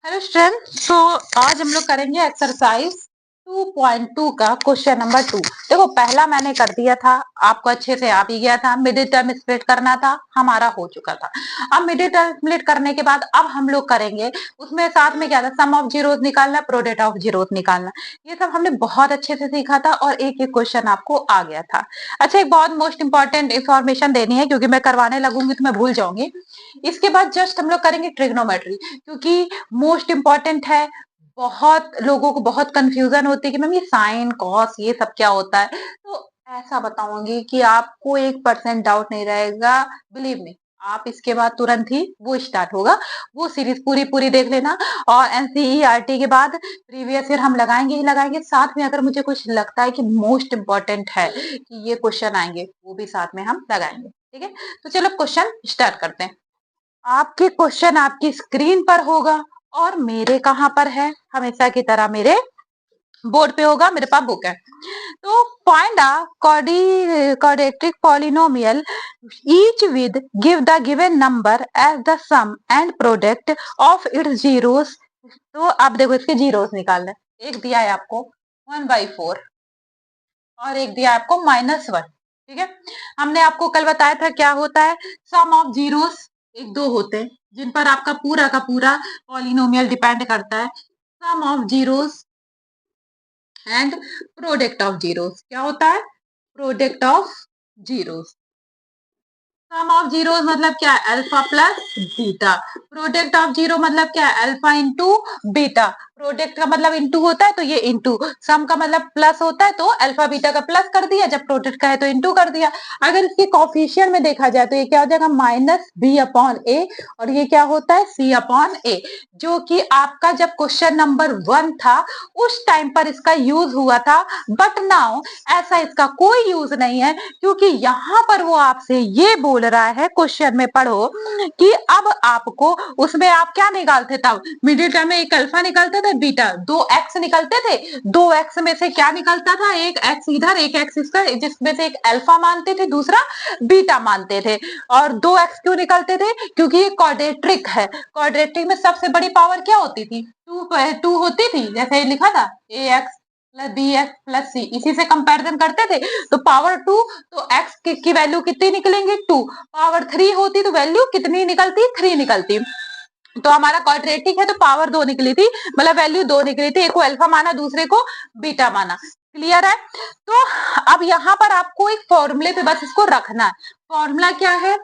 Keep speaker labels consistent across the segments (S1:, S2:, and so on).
S1: Hello student. आज हम लोग करेंगे एक्सरसाइज 2.2 का क्वेश्चन नंबर 2। देखो पहला मैंने कर दिया था, आपको अच्छे से आ भी गया था। मिडिल टर्म स्प्लिट करना था, हमारा हो चुका था। अब मिडिल टर्म स्प्लिट करने के बाद अब हम लोग करेंगे उसमें साथ में क्या था, सम ऑफ जीरोस निकालना, प्रोडक्ट ऑफ जीरोस निकालना। ये सब हमने बहुत अच्छे से सीखा था और एक एक क्वेश्चन आपको आ गया था। अच्छा, एक बहुत मोस्ट इंपॉर्टेंट इंफॉर्मेशन देनी है क्योंकि मैं करवाने लगूंगी तो मैं भूल जाऊंगी। इसके बाद जस्ट हम लोग करेंगे ट्रिग्नोमेट्री, क्योंकि मोस्ट इंपॉर्टेंट है। बहुत लोगों को बहुत कंफ्यूजन होती है कि मैम ये साइन कॉस ये सब क्या होता है। तो ऐसा बताऊंगी कि आपको 1% डाउट नहीं रहेगा। बिलीव मी, आप इसके बाद तुरंत ही वो स्टार्ट होगा, वो सीरीज पूरी पूरी देख लेना। और एनसीईआरटी के बाद प्रीवियस ईयर हम लगाएंगे ही लगाएंगे, साथ में अगर मुझे कुछ लगता है कि मोस्ट इंपॉर्टेंट है कि ये क्वेश्चन आएंगे, वो भी साथ में हम लगाएंगे। ठीक है, तो चलो क्वेश्चन स्टार्ट करते हैं। आपके क्वेश्चन आपकी स्क्रीन पर होगा और मेरे कहां पर है, हमेशा की तरह मेरे बोर्ड पे होगा, मेरे पास बुक है। तो find a quadratic polynomial each with give the given number as the sum and product of its zeros। तो आप देखो इसके जीरोस निकालना है। एक दिया है आपको 1/4 और एक दिया है आपको -1। ठीक है, हमने आपको कल बताया था क्या होता है, सम ऑफ जीरोस एक दो होते हैं जिन पर आपका पूरा का पूरा पॉलिनोमियल डिपेंड करता है। Sum of zeros and product of zeros क्या होता है, product of zeros. Sum of zero मतलब क्या है, alpha plus beta. Product of zero मतलब क्या है, अल्फा इंटू बीटा। प्रोडक्ट का मतलब इंटू होता है तो ये इंटू, सम का मतलब प्लस होता है तो अल्फा बीटा का प्लस कर दिया, जब प्रोडक्ट का है तो इंटू कर दिया। अगर इसके कॉफिशियंट में देखा जाए तो ये क्या हो जाएगा, -b/a, और ये क्या होता है, c/a, जो कि आपका जब क्वेश्चन नंबर 1 था उस टाइम पर इसका यूज हुआ था। बट नाउ ऐसा इसका कोई यूज नहीं है, क्योंकि यहाँ पर वो आपसे ये बोल रहा है, क्वेश्चन में पढ़ो कि अब आपको उसमें आप क्या निकालते, तब मिडिल टर्म में एक अल्फा निकलता था, बीटा, दो एक्स निकलते थे। दो एक्स में से क्या निकलता था, एक एक्स इधर एक एक्स इधर, जिसमें से एक अल्फा मानते थे दूसरा बीटा मानते थे। और दो एक्स क्यों निकलते थे, क्योंकि ये क्वाड्रेटिक है। क्वाड्रेटिक में सबसे बड़ी पावर क्या होती थी, टू होती थी, जैसे लिखा था a x plus b x plus c, इसी से कंपैरिजन करते थे। तो पावर 2, तो x की वैल्यू कितनी निकलेंगे 2। पावर 3 होती तो वैल्यू कितनी निकलती, 3 निकलती। तो हमारा क्वाड्रेटिक है तो पावर 2 निकली थी, मतलब वैल्यू 2 निकली थी। एक को अल्फा माना, दूसरे को बीटा माना। क्लियर है। तो अब यहाँ पर आपको एक फॉर्मूले पे बस इसको रखना है। फॉर्मूला क्या है,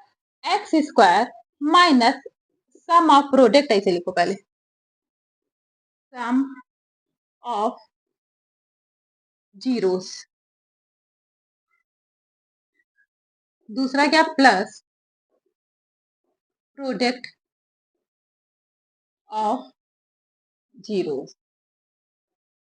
S1: x square minus sum of product, ऐसे लिखो पहले, सम ऑफ जीरोस, दूसरा क्या प्लस प्रोडक्ट ऑफ जीरोस।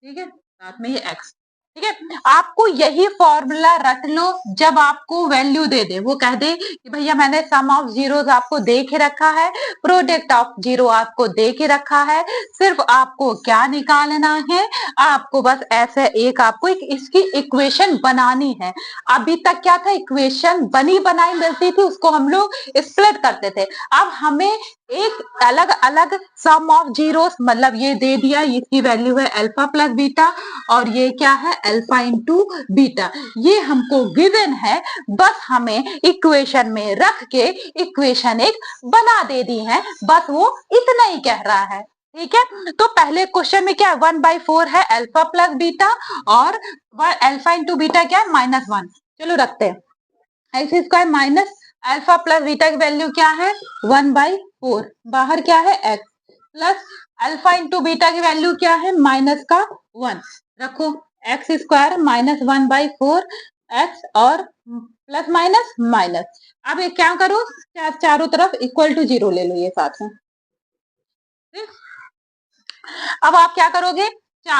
S1: ठीक है, साथ में ये एक्स। ठीक है, आपको यही फॉर्मूला रट लो, जब आपको वैल्यू दे दे, वो कह दे कि भैया मैंने सम ऑफ जीरोस आपको दे के रखा है, प्रोडक्ट ऑफ जीरो आपको दे के रखा है, सिर्फ आपको क्या निकालना है, आपको बस ऐसे एक आपको एक इसकी इक्वेशन बनानी है। अभी तक क्या था, इक्वेशन बनी बनाई मिलती थी, उसको हम लोग स्प्लिट करते थे। अब हमें एक अलग अलग सम ऑफ जीरोस, मतलब ये दे दिया, इसकी वैल्यू है अल्फा प्लस बीटा, और ये क्या है, अल्फा इंटू बीटा, ये हमको गिवन है। बस हमें इक्वेशन में रख के इक्वेशन एक बना दे दी है, बस वो इतना ही कह रहा है। ठीक है, तो पहले क्वेश्चन में क्या है, 1/4 है अल्फा प्लस बीटा, और अल्फा इंटू बीटा क्या है, -1। चलो रखते हैं, x square minus alpha plus beta की वैल्यू क्या है, 1/4, बाहर क्या है x, plus alpha into beta की वैल्यू क्या है, माइनस का 1। रखो, एक्स स्क्वायर -1/4 एक्स और प्लस माइनस माइनस। अब ये क्या करो, चारों तरफ इक्वल टू 0 ले लो ये साथ में। अब आप क्या करोगे,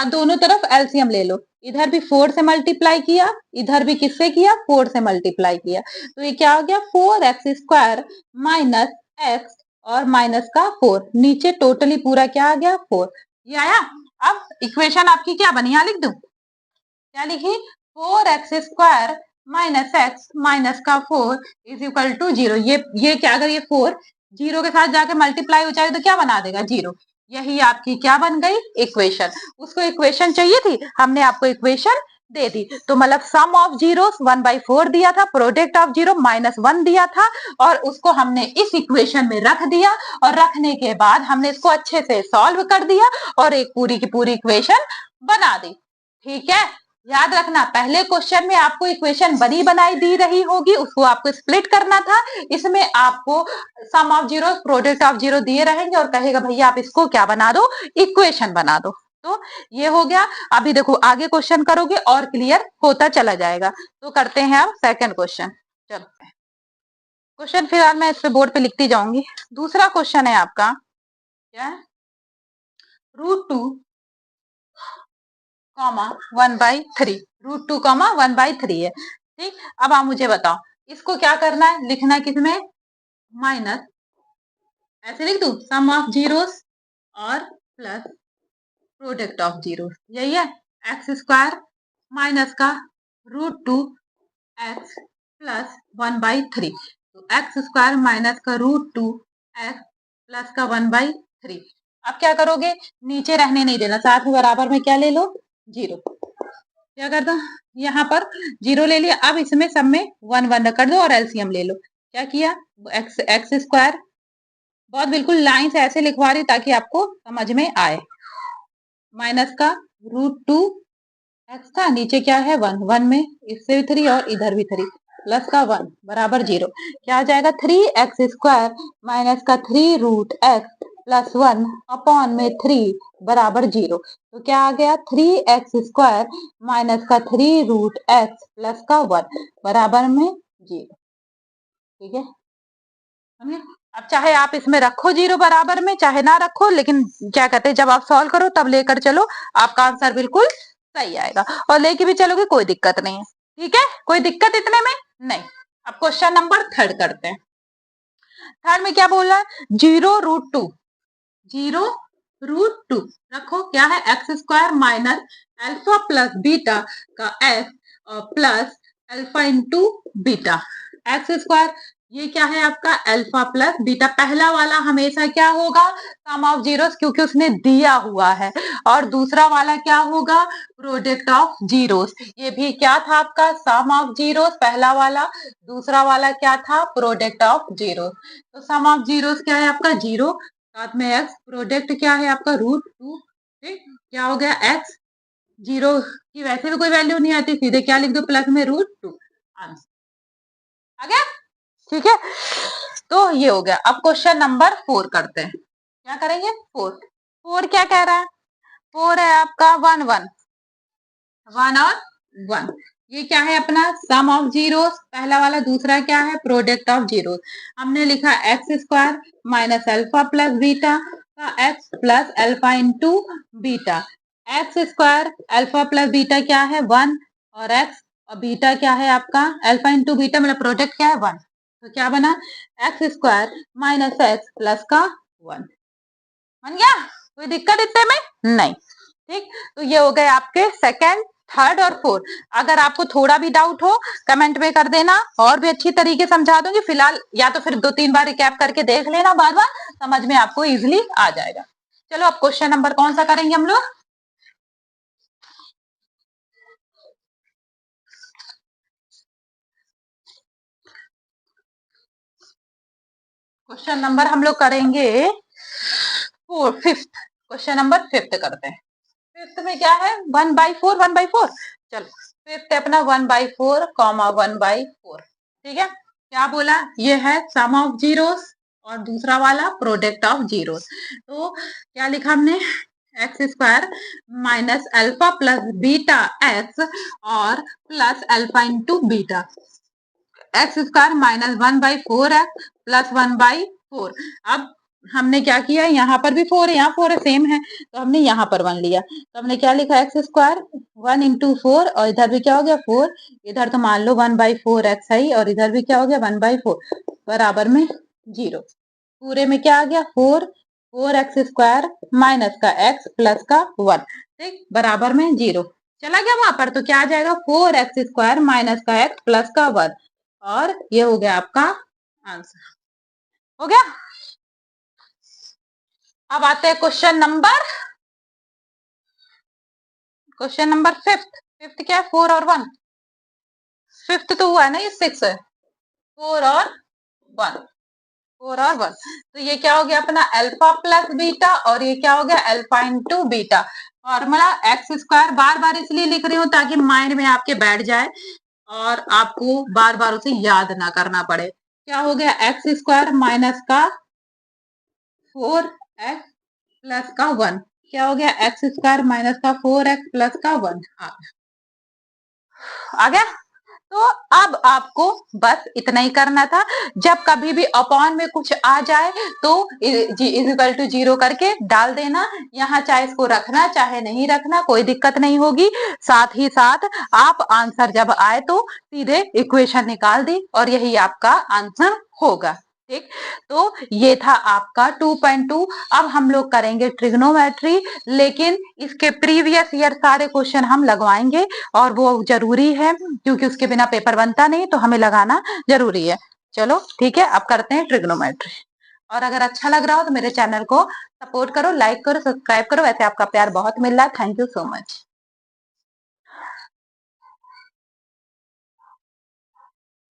S1: दोनों तरफ एलसीएम ले लो, इधर भी 4 से मल्टीप्लाई किया, इधर भी किससे किया, 4 से मल्टीप्लाई किया, तो ये क्या हो गया, 4x² माइनस एक्स और माइनस का 4, नीचे टोटली पूरा क्या आ गया, 4, ये आया। अब इक्वेशन आपकी क्या बनी, यहां लिख दूं, क्या लिखी, 4x² माइनस एक्स माइनस का 4 इज इक्वल टू 0। ये क्या, अगर ये 4 0 के साथ जाके मल्टीप्लाई हो जाएगा तो क्या बना देगा, 0। यही आपकी क्या बन गई, इक्वेशन। उसको इक्वेशन चाहिए थी, हमने आपको इक्वेशन दे दी। तो मतलब सम ऑफ जीरो 1/4 दिया था, प्रोडक्ट ऑफ जीरो -1 दिया था, और उसको हमने इस इक्वेशन में रख दिया, और रखने के बाद हमने इसको अच्छे से सॉल्व कर दिया और एक पूरी की पूरी इक्वेशन बना दी। ठीक है, याद रखना पहले क्वेश्चन में आपको इक्वेशन बनी बनाई दी रही होगी, उसको आपको स्प्लिट करना था। इसमें आपको sum of zero product of zero दिए रहेंगे और कहेगा भैया आप इसको क्या बना दो, इक्वेशन बना दो। तो ये हो गया। अभी देखो आगे क्वेश्चन करोगे और क्लियर होता चला जाएगा। तो करते हैं अब सेकंड क्वेश्चन। चलो क्वेश्चन फिलहाल मैं इस पे बोर्ड पे लिखती जाऊंगी। दूसरा क्वेश्चन है आपका क्या है, √2, 1/3, √2, 1/3 है। ठीक, अब आप मुझे बताओ इसको क्या करना है, लिखना है किसमें, माइनस, ऐसे लिख दू सम ऑफ जीरोस और प्लस प्रोडक्ट ऑफ जीरो, यही है। x² माइनस का √2x प्लस 1/3, तो x² माइनस का √2x प्लस का 1/3। अब क्या करोगे, नीचे रहने नहीं देना, साथ में बराबर में क्या ले लो, जीरो। क्या कर दो, यहाँ पर जीरो ले लिया। अब इसमें सब में 1 1 कर दो और एलसीएम ले लो। क्या किया, x² बहुत बिल्कुल लाइन से ऐसे लिखवा रही ताकि आपको समझ में आए। माइनस का √2x था, नीचे क्या है 1, 1 में इससे भी 3 और इधर भी 3, प्लस का 1 बराबर 0। क्या आ जाएगा, 3x² माइनस का 3√x प्लस 1 अपॉन में 3 बराबर 0। तो क्या आ गया, 3x² माइनस का 3√x प्लस का 1 बराबर में 0। ठीक है, अब चाहे आप इसमें रखो जीरो बराबर में, चाहे ना रखो, लेकिन क्या कहते हैं जब आप सॉल्व करो तब लेकर चलो, आपका आंसर बिल्कुल सही आएगा। और लेके भी चलोगे कोई दिक्कत नहीं है। ठीक है, कोई दिक्कत इतने में नहीं। अब क्वेश्चन नंबर थर्ड करते हैं। थर्ड में क्या बोल रहा है, 0√2, 0√2 रखो, क्या है, x² minus alpha plus beta का x plus alpha into beta. x², ये क्या है आपका अल्फा प्लस बीटा। पहला वाला हमेशा क्या होगा, सम ऑफ जीरोस, क्योंकि उसने दिया हुआ है। और दूसरा वाला क्या होगा, प्रोडक्ट ऑफ जीरोस। ये भी क्या था आपका, सम ऑफ जीरोस पहला वाला, दूसरा वाला क्या था, प्रोडक्ट ऑफ जीरोस। तो सम ऑफ जीरोस क्या है आपका, जीरो, साथ में x, प्रोडक्ट क्या है आपका √2। ठीक, क्या हो गया, x, जीरो की वैसे भी कोई वैल्यू नहीं आती, सीधे क्या लिख दो, प्लस में √2, आंसर आ गया। ठीक है, तो ये हो गया। अब क्वेश्चन नंबर 4 करते हैं। क्या करेंगे, 4। 4 क्या कह रहा है, 4 है आपका 1 1, 1 और 1। ये क्या है अपना, सम ऑफ जीरोस पहला वाला, दूसरा क्या है, प्रोडक्ट ऑफ जीरोस। हमने लिखा x² minus alpha plus beta का x plus alpha into beta. x² alpha plus beta क्या है 1, और x और बीटा क्या है आपका, अल्फा इंटू बीटा मतलब प्रोडक्ट क्या है 1। तो क्या बना, x² माइनस x प्लस का 1 बन गया। कोई दिक्कत इतने में नहीं। ठीक, तो ये हो गए आपके सेकंड, थर्ड और फोर्थ। अगर आपको थोड़ा भी डाउट हो कमेंट में कर देना, और भी अच्छी तरीके समझा दूंगी। फिलहाल या तो फिर 2-3 बार रिकैप करके देख लेना, बार बार समझ में आपको इजिली आ जाएगा। चलो अब क्वेश्चन नंबर कौन सा करेंगे हम लोग, क्वेश्चन नंबर हम लोग करेंगे फिफ्थ। क्वेश्चन नंबर फिफ्थ करते हैं। फिफ्थ में क्या है, 1/4, 1/4। चलो फिफ्थ अपना 1/4, 1/4। ठीक है, क्या बोला, ये है सम ऑफ जीरोस और दूसरा वाला प्रोडक्ट ऑफ जीरोस। तो क्या लिखा हमने, x² minus alpha plus beta x और plus alpha into beta. x² minus 1/4x plus 1/4। अब हमने क्या किया, यहाँ पर भी 4 है, यहाँ 4 है, सेम है, तो हमने यहाँ पर 1 लिया। तो हमने क्या लिखा, x² 1 इंटू 4, और इधर भी क्या हो गया 4, इधर तो मान लो 1/4x है, और इधर भी क्या हो गया 1/4 बराबर में 0। पूरे में क्या आ गया 4x² माइनस का x प्लस का 1, ठीक, बराबर में 0 चला गया वहां पर। तो क्या आ जाएगा, 4x² माइनस का x प्लस का 1, और ये हो गया आपका आंसर। हो गया। अब आते हैं क्वेश्चन नंबर फिफ्थ क्या है? 4 और 1। फिफ्थ तो हुआ है ना, ये 6 है। 4 और 1, 4 और 1। तो ये क्या हो गया अपना अल्फा प्लस बीटा, और ये क्या हो गया alpha into beta. Formula x square, बार बार इसलिए लिख रही हूँ ताकि माइंड में आपके बैठ जाए और आपको बार बार उसे याद ना करना पड़े। क्या हो गया एक्स स्क्वायर माइनस का 4x प्लस का 1। क्या हो गया एक्स स्क्वायर माइनस का 4x प्लस का 1। आ गया। तो अब आपको बस इतना ही करना था। जब कभी भी अपॉन में कुछ आ जाए तो जी इज इक्वल टू 0 करके डाल देना। यहाँ चाहे इसको रखना चाहे नहीं रखना, कोई दिक्कत नहीं होगी। साथ ही साथ आप आंसर जब आए तो सीधे इक्वेशन निकाल दी और यही आपका आंसर होगा। ठीक, तो ये था आपका 2.2। अब हम लोग करेंगे ट्रिग्नोमेट्री, लेकिन इसके प्रीवियस ईयर सारे क्वेश्चन हम लगवाएंगे और वो जरूरी है क्योंकि उसके बिना पेपर बनता नहीं, तो हमें लगाना जरूरी है। चलो ठीक है, अब करते हैं ट्रिग्नोमेट्री। और अगर अच्छा लग रहा हो तो मेरे चैनल को सपोर्ट करो, लाइक करो, सब्सक्राइब करो। वैसे आपका प्यार बहुत मिल रहा है। Thank you so much.